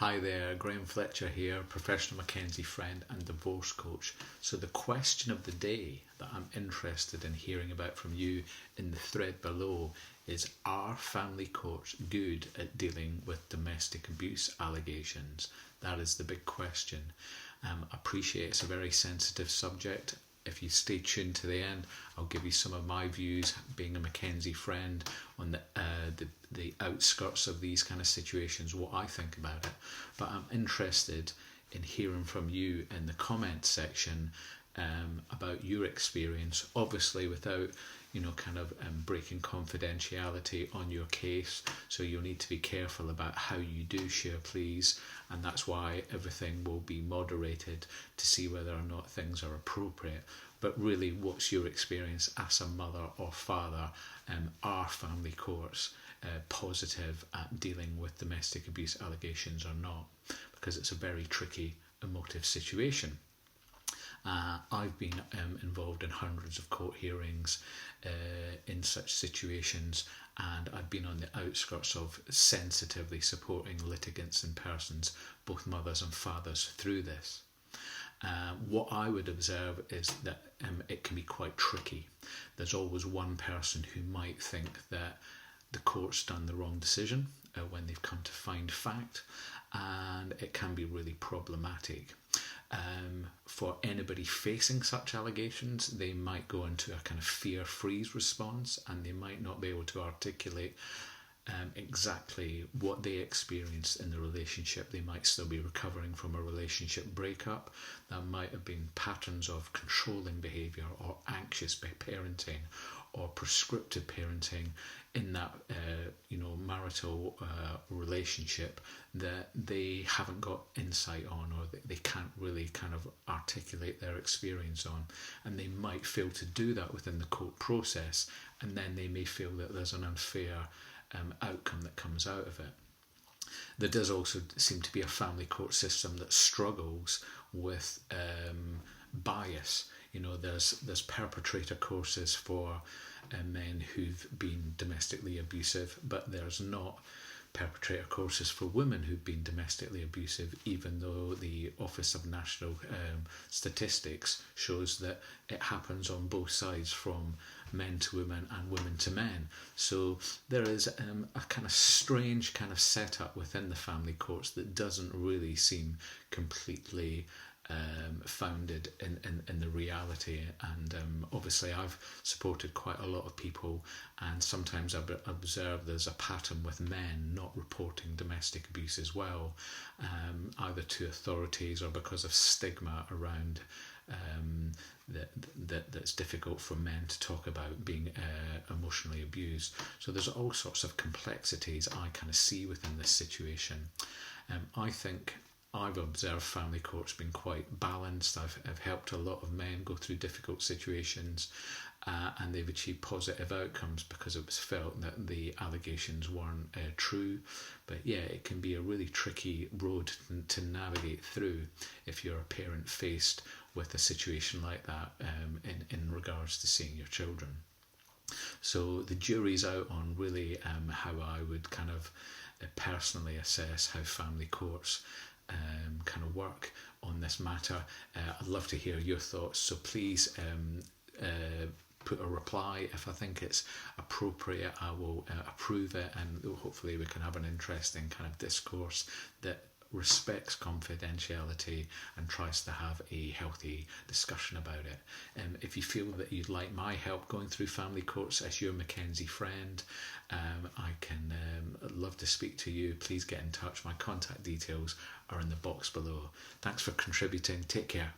Hi there, Graham Fletcher here, professional McKenzie friend and divorce coach. So the question of the day that I'm interested in hearing about from you in the thread below is, are family courts good at dealing with domestic abuse allegations? That is the big question. I appreciate it's a very sensitive subject. If you stay tuned to the end, I'll give you some of my views, being a McKenzie friend, on the outskirts of these kind of situations, what I think about it. But I'm interested in hearing from you in the comment section about your experience, obviously without breaking confidentiality on your case. So you'll need to be careful about how you do share, please, and that's why everything will be moderated to see whether or not things are appropriate. But really, what's your experience as a mother or father? Are family courts positive at dealing with domestic abuse allegations or not? Because it's a very tricky, emotive situation. I've been involved in hundreds of court hearings in such situations, and I've been on the outskirts of sensitively supporting litigants and persons, both mothers and fathers, through this. What I would observe is that it can be quite tricky. There's always one person who might think that the court's done the wrong decision when they've come to find fact, and it can be really problematic. For anybody facing such allegations, they might go into a kind of fear freeze response, and they might not be able to articulate exactly what they experienced in the relationship. They might still be recovering from a relationship breakup. That might have been patterns of controlling behaviour or anxious parenting or prescriptive parenting in that marital relationship that they haven't got insight on, or they can't really kind of articulate their experience on, and they might fail to do that within the court process, and then they may feel that there's an unfair outcome that comes out of it. There does also seem to be a family court system that struggles with bias. There's perpetrator courses for men who've been domestically abusive, but there's not perpetrator courses for women who've been domestically abusive, even though the Office of National Statistics shows that it happens on both sides, from men to women and women to men. So there is a kind of strange kind of setup within the family courts that doesn't really seem completely founded in the reality. And obviously I've supported quite a lot of people, and sometimes I've observed there's a pattern with men not reporting domestic abuse as well, either to authorities or because of stigma around that's difficult for men to talk about being emotionally abused. So there's all sorts of complexities I kind of see within this situation. I think I've observed family courts being quite balanced. I've helped a lot of men go through difficult situations, and they've achieved positive outcomes because it was felt that the allegations weren't true. But yeah, it can be a really tricky road to navigate through if you're a parent faced with a situation like that in regards to seeing your children. So the jury's out on really how I would kind of personally assess how family courts kind of work on this matter. I'd love to hear your thoughts, so please put a reply. If I think it's appropriate, I will approve it, and hopefully we can have an interesting kind of discourse that respects confidentiality and tries to have a healthy discussion about it. If you feel that you'd like my help going through family courts as your McKenzie friend, I can love to speak to you. Please get in touch. My contact details are in the box below. Thanks for contributing. Take care.